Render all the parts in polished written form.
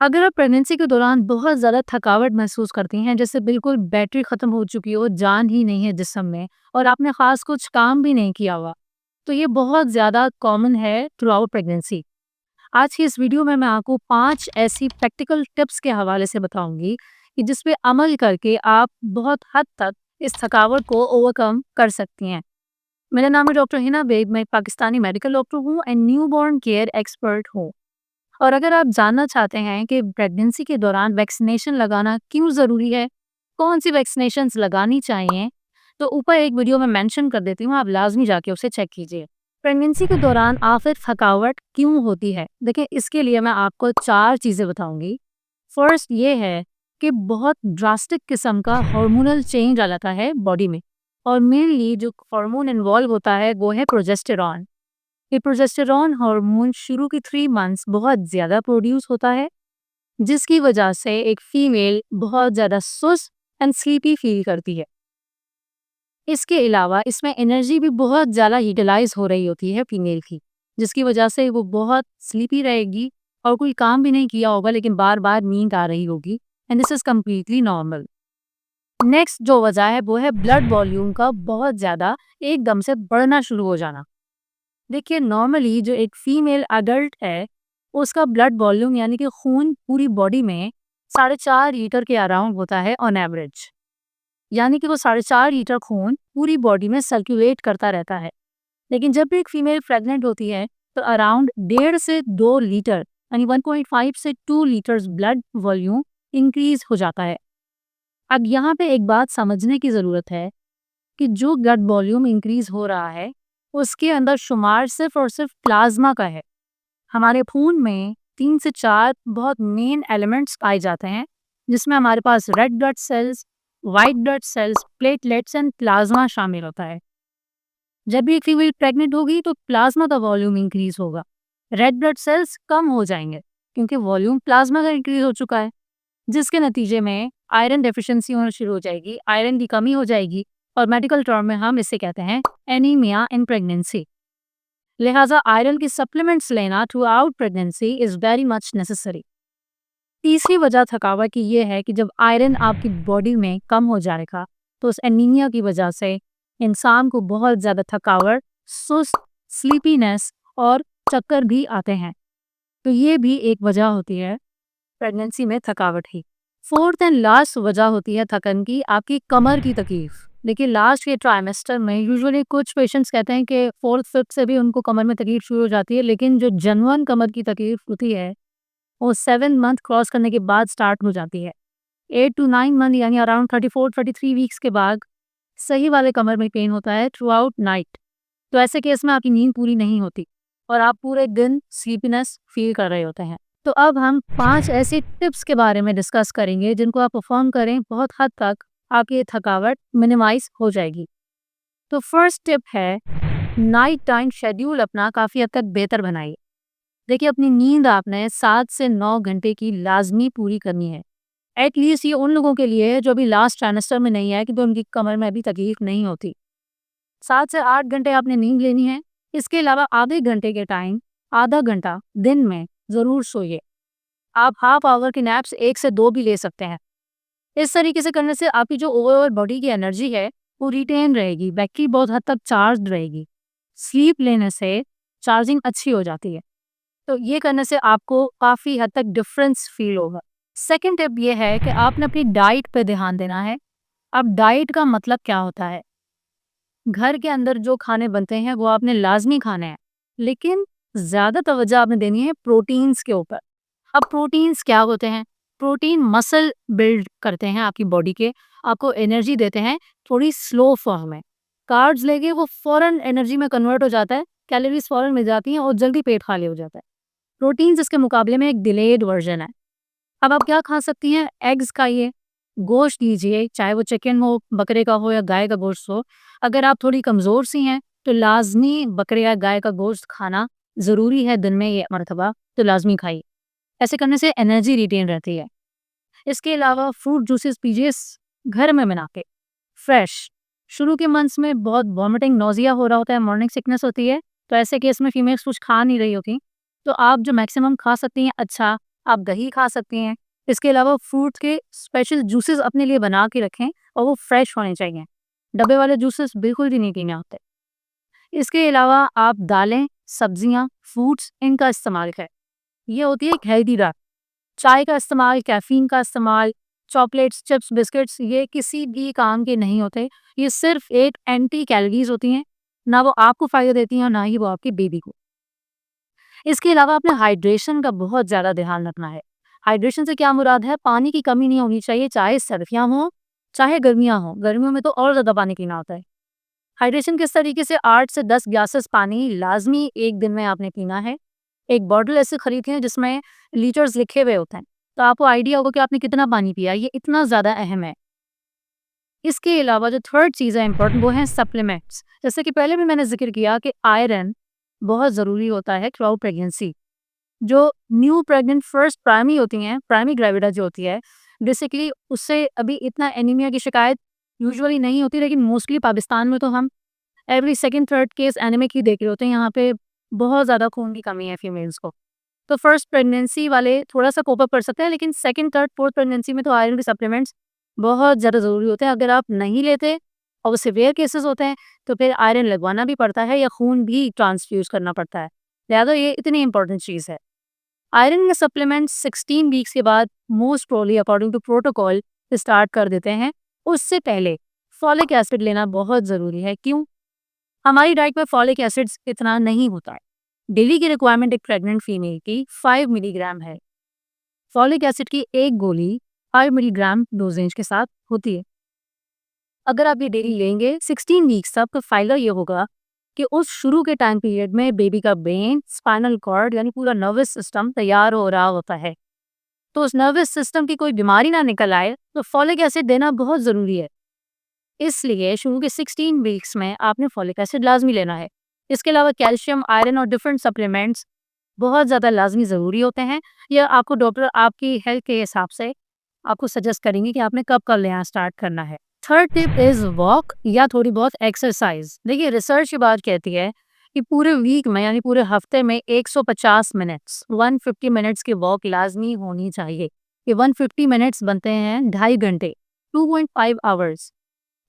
अगर आप प्रेगनेंसी के दौरान बहुत ज़्यादा थकावट महसूस करती हैं, जैसे बिल्कुल बैटरी ख़त्म हो चुकी हो, जान ही नहीं है जिस्म में और आपने ख़ास कुछ काम भी नहीं किया हुआ, तो ये बहुत ज़्यादा कॉमन है थ्रू आउट प्रेगनेंसी। आज की इस वीडियो में मैं आपको 5 ऐसी प्रैक्टिकल टिप्स के हवाले से बताऊँगी कि जिस पे अमल करके आप बहुत हद तक इस थकावट को ओवरकम कर सकती हैं। मेरा नाम है डॉक्टर हिना बेग, मैं एक पाकिस्तानी मेडिकल डॉक्टर हूँ एंड न्यूबॉर्न केयर एक्सपर्ट हूँ। और अगर आप जानना चाहते हैं कि प्रेगनेंसी के दौरान वैक्सीनेशन लगाना क्यों ज़रूरी है, कौन सी वैक्सीनेशंस लगानी चाहिए, तो ऊपर एक वीडियो में मेंशन कर देती हूँ, आप लाजमी जाके उसे चेक कीजिए। प्रेगनेंसी के दौरान आखिर थकावट क्यों होती है? देखिए, इसके लिए मैं आपको 4 चीज़ें बताऊँगी। फर्स्ट ये है कि बहुत ड्रास्टिक किस्म का हार्मोनल चेंज आ जाता है बॉडी में और मेनली जो हार्मोन इन्वॉल्व होता है वो है प्रोजेस्टेरॉन। ये प्रोजेस्टेरॉन हार्मोन शुरू की 3 मंथ्स बहुत ज़्यादा प्रोड्यूस होता है, जिसकी वजह से एक फीमेल बहुत ज़्यादा सुस्त एंड स्लीपी फील करती है। इसके अलावा इसमें एनर्जी भी बहुत ज़्यादा यूटिलाइज हो रही होती है फीमेल की, जिसकी वजह से वो बहुत स्लीपी रहेगी और कोई काम भी नहीं किया होगा लेकिन बार बार नींद आ रही होगी and this is completely normal. Next जो वजह है वो है ब्लड वॉल्यूम का बहुत ज़्यादा एकदम से बढ़ना शुरू हो जाना। देखिए, नॉर्मली जो एक फीमेल अडल्ट है, उसका ब्लड वॉल्यूम यानी कि खून पूरी बॉडी में 4.5 लीटर के अराउंड होता है ऑन एवरेज। यानी कि वो 4.5 लीटर खून पूरी बॉडी में सर्कुलेट करता रहता है। लेकिन जब भी एक फीमेल प्रेग्नेंट होती है तो अराउंड 1.5 से 2 लीटर यानी 1.5 से 2 लीटर्स ब्लड वॉल्यूम इंक्रीज हो जाता है। अब यहाँ पे एक बात समझने की ज़रूरत है कि जो ब्लड वॉल्यूम इंक्रीज हो रहा है, उसके अंदर शुमार सिर्फ और सिर्फ प्लाज्मा का है। हमारे खून में 3 से 4 बहुत मेन एलिमेंट्स पाए जाते हैं, जिसमें हमारे पास red blood cells, white blood cells, platelets and plasma शामिल होता है। जब भी एक फीमेल प्रेग्नेंट होगी तो प्लाज्मा का वॉल्यूम इंक्रीज होगा, रेड ब्लड सेल्स कम हो जाएंगे क्योंकि वॉल्यूम प्लाज्मा का इंक्रीज हो चुका है, जिसके नतीजे में आयरन डेफिशिएंसी होना शुरू हो जाएगी, आयरन की कमी हो जाएगी और मेडिकल टर्म में हम इसे कहते हैं एनीमिया इन प्रेगनेंसी। लिहाजा आयरन की सप्लीमेंट्स लेना through out pregnancy is very much necessary. तीसरी वजह थकावट की ये है कि जब आयरन आपकी बॉडी में कम हो जाएगा तो उस एनीमिया की वजह से इंसान को बहुत ज़्यादा थकावट, सुस्त, स्लीपीनेस और चक्कर भी आते हैं। तो ये भी एक वजह होती है प्रेगनेंसी में थकावट ही। फोर्थ एंड लास्ट वजह होती है थकन की, आपकी कमर की तकलीफ। देखिए, लास्ट के ट्राइमेस्टर में यूजुअली कुछ पेशेंट्स कहते हैं कि फोर्थ फिफ्थ से भी उनको कमर में तकलीफ शुरू हो जाती है, लेकिन जो जनवन कमर की तकलीफ होती है वो 7 मंथ क्रॉस करने के बाद स्टार्ट हो जाती है। 8 to 9 मंथ यानी अराउंड 34-33 वीक्स के बाद सही वाले कमर में पेन होता है थ्रू आउट नाइट। तो ऐसे केस में आपकी नींद पूरी नहीं होती और आप पूरे दिन स्लीपीनेस फील कर रहे होते हैं। तो अब हम 5 ऐसे टिप्स के बारे में डिस्कस करेंगे जिनको आप परफॉर्म करें, बहुत हद तक आपकी ये थकावट मिनिमाइज हो जाएगी। तो फर्स्ट टिप है, नाइट टाइम शेड्यूल अपना काफ़ी हद तक बेहतर बनाइए। देखिए, अपनी नींद आपने 7 से 9 घंटे की लाजमी पूरी करनी है। एटलीस्ट ये उन लोगों के लिए है जो अभी लास्ट ट्राइमेस्टर में नहीं है कि तो उनकी कमर में अभी तकलीफ नहीं होती। 7 से 8 घंटे आपने नींद लेनी है। इसके अलावा आधे घंटे के टाइम, आधा घंटा दिन में ज़रूर सोइए। आप हाफ आवर की नैप्स 1 से 2 भी ले सकते हैं। इस तरीके से करने से आपकी जो ओवरऑल बॉडी की एनर्जी है वो रिटेन रहेगी, बैटरी बहुत हद तक चार्ज रहेगी। स्लीप लेने से चार्जिंग अच्छी हो जाती है। तो ये करने से आपको काफ़ी हद तक डिफरेंस फील होगा। सेकंड टिप ये है कि आपने अपनी डाइट पे ध्यान देना है। अब डाइट का मतलब क्या होता है? घर के अंदर जो खाने बनते हैं वो आपने लाज़मी खाने हैं, लेकिन ज़्यादा तवज्जो आपने देनी है प्रोटीन्स के ऊपर। अब प्रोटीन्स क्या होते हैं? प्रोटीन मसल बिल्ड करते हैं आपकी बॉडी के, आपको एनर्जी देते हैं थोड़ी स्लो फॉर्म में। कार्ब्स लेके वो फ़ौरन एनर्जी में कन्वर्ट हो जाता है, कैलोरीज़ फ़ौरन मिल जाती हैं और जल्दी पेट खाली हो जाता है। प्रोटीन्स इसके मुकाबले में एक डिलेड वर्जन है। अब आप क्या खा सकती हैं? एग्स खाइए, गोश्त लीजिए, चाहे वो चिकन हो, बकरे का हो या गाय का गोश्त हो। अगर आप थोड़ी कमज़ोर सी हैं तो लाज़मी बकरे या गाय का गोश्त खाना ज़रूरी है, दिन में ये मरतबा तो लाज़मी खाइए। ऐसे करने से एनर्जी रिटेन रहती है। इसके अलावा फ्रूट जूसेस पीजिए घर में बना के, फ्रेश। शुरू के मंथ्स में बहुत वॉमिटिंग, नौजिया हो रहा होता है, मॉर्निंग सिकनेस होती है, तो ऐसे केस में फीमेल्स कुछ खा नहीं रही होती, तो आप जो मैक्सिमम खा सकती हैं, अच्छा आप दही खा सकती हैं। इसके अलावा फ्रूट के स्पेशल जूसेस अपने लिए बना के रखें और वो फ्रेश होने चाहिए। डब्बे वाले जूसेस बिल्कुल भी नहीं पीने होते। इसके अलावा आप दालें, सब्जियाँ, फ्रूट्स इनका इस्तेमाल करें। ये होती है एक हेल्दी डाइट। चाय का इस्तेमाल, कैफ़ीन का इस्तेमाल, चॉकलेट्स, चिप्स, बिस्किट्स ये किसी भी काम के नहीं होते। ये सिर्फ़ एक एंटी कैलोरीज़ होती हैं। ना वो आपको फ़ायदा देती हैं और ना ही वो आपके बेबी को। इसके अलावा अपने हाइड्रेशन का बहुत ज़्यादा ध्यान रखना है। हाइड्रेशन से क्या मुराद है? पानी की कमी नहीं होनी चाहिए, चाहे सर्दियाँ हों, चाहे गर्मियाँ हों। गर्मियों में तो और ज़्यादा पानी पीना होता है। हाइड्रेशन किस तरीके से 8 से 10 ग्लासेस पानी लाज़मी 1 दिन में आपने पीना है। एक बॉटल ऐसे खरीदें जिसमें लीटर्स लिखे हुए होते हैं, तो आपको आइडिया होगा कि आपने कितना पानी पिया, ये इतना ज़्यादा अहम है। इसके अलावा जो थर्ड चीज़ है इम्पोर्टेंट वो है सप्लीमेंट्स। जैसे कि पहले भी मैंने ज़िक्र किया कि आयरन बहुत ज़रूरी होता है थ्रू आउट प्रेगनेंसी। जो न्यू प्रेग्नेंट फर्स्ट प्राइमरी होती हैं, प्राइमरी ग्रेविडा जो होती है, बेसिकली उससे अभी इतना एनीमिया की शिकायत यूजुअली नहीं होती, लेकिन मोस्टली पाकिस्तान में तो हम every second third case anaemic ही देख रहे होते हैं। यहाँ पे बहुत ज़्यादा खून की कमी है फीमेल्स को। तो फर्स्ट प्रेगनेंसी वाले थोड़ा-सा कोप अप कर सकते हैं, लेकिन सेकंड, थर्ड, फोर्थ प्रेगनेंसी में तो आयरन के सप्लीमेंट्स बहुत ज़्यादा ज़रूरी होते हैं। अगर आप नहीं लेते और वो सीवियर केसेस होते हैं, तो फिर आयरन लगवाना भी पड़ता है या खून भी ट्रांसफ्यूज़ करना पड़ता है। लिहाज़ा ये इतनी इंपॉर्टेंट चीज़ है। आयरन के सप्लीमेंट्स 16 वीक्स के बाद most probably according to protocol start कर देते हैं। उससे पहले फॉलिक एसिड लेना बहुत ज़रूरी है। क्यों? हमारी डाइट में फॉलिक एसिड्स इतना नहीं होता है। डेली की रिक्वायरमेंट एक प्रेग्नेंट फीमेल की 5 मिलीग्राम है। फॉलिक एसिड की एक गोली 5 मिलीग्राम डोजेज के साथ होती है। अगर आप ये डेली लेंगे 16 वीक्स तक, तो फायदा ये होगा कि उस शुरू के टाइम पीरियड में बेबी का ब्रेन, स्पाइनल कॉर्ड यानी पूरा नर्वस सिस्टम तैयार हो रहा होता है। तो उस नर्वस सिस्टम की कोई बीमारी ना निकल आए, तो फॉलिक एसिड देना बहुत ज़रूरी है। इसलिए शुरू के 16 वीक्स में आपने फॉलिक एसिड लाज़मी लेना है। इसके अलावा कैल्शियम, आयरन और डिफरेंट सप्लीमेंट्स बहुत ज़्यादा लाज़मी ज़रूरी होते हैं। या आपको डॉक्टर आपकी हेल्थ के हिसाब से आपको सजेस्ट करेंगे कि आपने कब लेना स्टार्ट करना है। थर्ड टिप इज़ वॉक या थोड़ी बहुत एक्सरसाइज। देखिए रिसर्च ये बात कहती है कि पूरे वीक में यानी पूरे हफ्ते में 150 मिनट्स 150 मिनट्स की वॉक लाज़मी होनी चाहिए। ये 150 मिनट्स बनते हैं 2.5 घंटे, 2.5 आवर्स।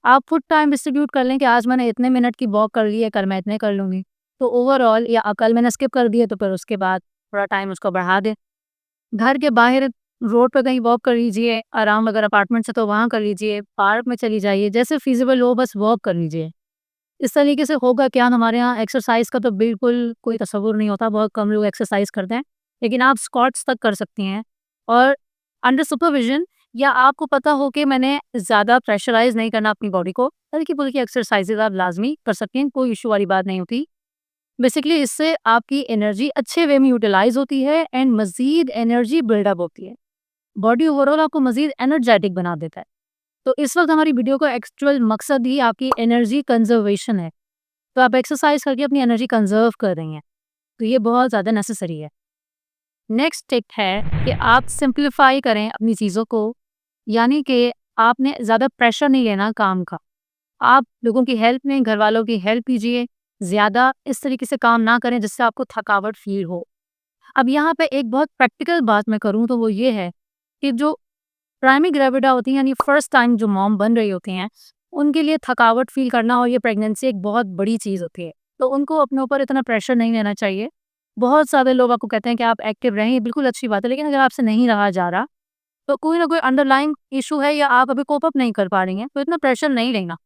आप खुद टाइम डिस्ट्रीब्यूट कर लें कि आज मैंने इतने मिनट की वॉक कर ली है, कल मैं इतने कर लूँगी। तो ओवरऑल या कल मैंने स्किप कर दिए तो फिर उसके बाद थोड़ा टाइम उसको बढ़ा दें। घर के बाहर रोड पे कहीं वॉक कर लीजिए, आराम अगर अपार्टमेंट से तो वहाँ कर लीजिए, पार्क में चली जाइए, जैसे फ़ीज़िबल हो बस वॉक कर लीजिए। इस तरीके से होगा क्या, हमारे यहाँ एक्सरसाइज़ का तो बिल्कुल कोई तसव्वुर नहीं होता, बहुत कम लोग एक्सरसाइज़ करते हैं। लेकिन आप स्क्वाट्स तक कर सकती हैं और अंडर सुपरविज़न, या आपको पता हो कि मैंने ज़्यादा प्रेशराइज़ नहीं करना अपनी बॉडी को, हल्की-फुल्की एक्सरसाइज़ेज़ आप लाज़मी कर सकती हैं, कोई इश्यू वाली बात नहीं होती। बेसिकली इससे आपकी एनर्जी अच्छे वे में यूटिलाइज़ होती है एंड मज़ीद एनर्जी बिल्डअप होती है। बॉडी ओवरऑल आपको मज़ीद एनर्जेटिक बना देता है। तो इस वक़्त हमारी वीडियो का एक्चुअल मकसद ही आपकी एनर्जी कंज़र्वेशन है। तो आप एक्सरसाइज़ करके अपनी एनर्जी कंज़र्व कर रही हैं। तो ये बहुत ज़्यादा नेसेसरी है। नेक्स्ट टिप है कि आप सिंप्लीफाई करें अपनी चीज़ों को, यानी कि आपने ज़्यादा प्रेशर नहीं लेना काम का। आप लोगों की हेल्प में, घरवालों की हेल्प कीजिए। ज़्यादा इस तरीके से काम ना करें जिससे आपको थकावट फ़ील हो। अब यहाँ पे एक बहुत प्रैक्टिकल बात मैं करूँ तो वो ये है कि जो प्राइमरी ग्रेविडा होती हैं यानी फर्स्ट टाइम जो मॉम बन रही होती हैं, उनके लिए थकावट फ़ील करना और ये प्रेगनेंसी एक बहुत बड़ी चीज़ होती है। तो उनको अपने ऊपर इतना प्रेशर नहीं लेना चाहिए। बहुत सारे लोग आपको कहते हैं कि आप एक्टिव रहें, ये बिल्कुल अच्छी बात है, लेकिन अगर आपसे नहीं रहा जा रहा, तो कोई ना कोई अंडरलाइंग इश्यू है या आप अभी कोप अप नहीं कर पा रही हैं, तो इतना प्रेशर नहीं लेना।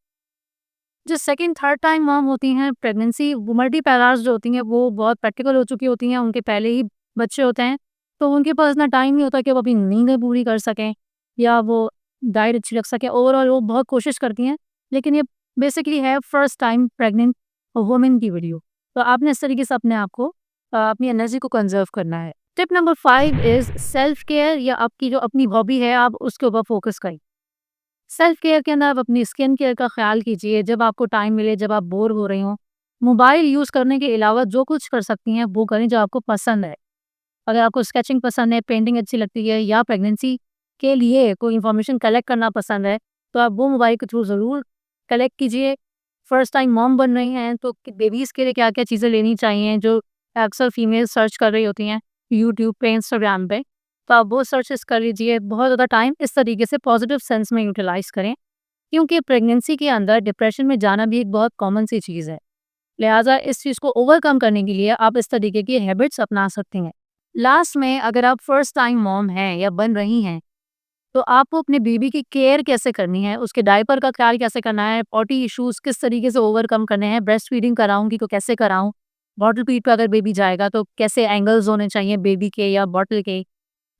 जो सेकंड थर्ड टाइम मॉम होती हैं, प्रेगनेंसी मल्टीपैरास जो होती हैं, वो बहुत प्रैक्टिकल हो चुकी होती हैं, उनके पहले ही बच्चे होते हैं, तो उनके पास इतना टाइम नहीं होता कि वो अपनी नींदें पूरी कर सकें या वो डाइट अच्छी रख सकें। ओवरऑल वो बहुत कोशिश करती हैं, लेकिन ये बेसिकली है फर्स्ट टाइम प्रेग्नेंट वुमेन की वीडियो। तो आपने इस तरीके से अपने आप को अपनी एनर्जी को कंजर्व करना है। Tip number 5 is self care, या आपकी जो अपनी हॉबी है, आप उसके ऊपर फोकस करें। सेल्फ केयर के अंदर आप अपनी स्किन केयर का ख्याल कीजिए। जब आपको टाइम मिले, जब आप बोर हो रही हों, मोबाइल यूज़ करने के अलावा जो कुछ कर सकती हैं वो करें जो आपको पसंद है। अगर आपको स्केचिंग पसंद है, पेंटिंग अच्छी लगती है, या प्रेगनेंसी के लिए कोई इन्फॉर्मेशन कलेक्ट करना पसंद है, तो आप वो मोबाइल के थ्रू ज़रूर कलेक्ट कीजिए। फर्स्ट टाइम मॉम बन रही हैं तो बेबीज़ के लिए क्या-क्या चीज़ें लेनी चाहिए, जो अक्सर फीमेल सर्च कर रही होती हैं यूट्यूब पे, इंस्टाग्राम पे। तो आप वो सर्चेस कर लीजिए। बहुत ज़्यादा टाइम इस तरीके से पॉजिटिव सेंस में यूटिलाइज़ करें, क्योंकि प्रेगनेंसी के अंदर डिप्रेशन में जाना भी एक बहुत कॉमन सी चीज़ है। लिहाज़ा इस चीज़ को ओवरकम करने के लिए आप इस तरीके की हैबिट्स अपना सकती हैं। लास्ट में अगर आप फर्स्ट टाइम मॉम हैं या बन रही हैं, तो आपको अपने बेबी की केयर कैसे करनी है, उसके डायपर का ख्याल कैसे करना है, पॉटी इश्यूज़ किस तरीके से ओवरकम करने हैं, ब्रेस्ट फीडिंग कराऊँगी तो कैसे कराऊँ, बॉटल फीड पे अगर बेबी जाएगा तो कैसे एंगल्स होने चाहिए बेबी के या बॉटल के,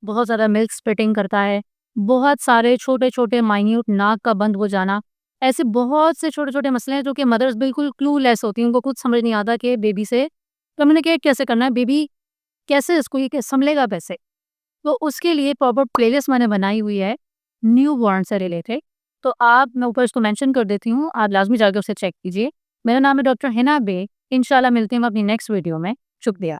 बहुत ज़्यादा मिल्क स्पिटिंग करता है, बहुत सारे छोटे-छोटे माइन्यूट नाक का बंद हो जाना, ऐसे बहुत से छोटे-छोटे मसले हैं जो कि मदर्स बिल्कुल क्लूलेस होती हैं, उनको खुद समझ नहीं आता कि बेबी से कम्युनिकेट कैसे करना है, बेबी कैसे इसको ये संभलेगा कैसे? तो उसके लिए प्रॉपर प्लेलिस्ट मैंने बनाई हुई है, न्यूबॉर्न से रिलेटेड। तो आप मैं ऊपर उसको मेंशन कर देती हूँ, आप लाज़मी जाके उसे चेक कीजिए। मेरा नाम है डॉक्टर हिना बे, इंशाल्लाह मिलती हूँ अपनी नेक्स्ट वीडियो में। शुक्रिया।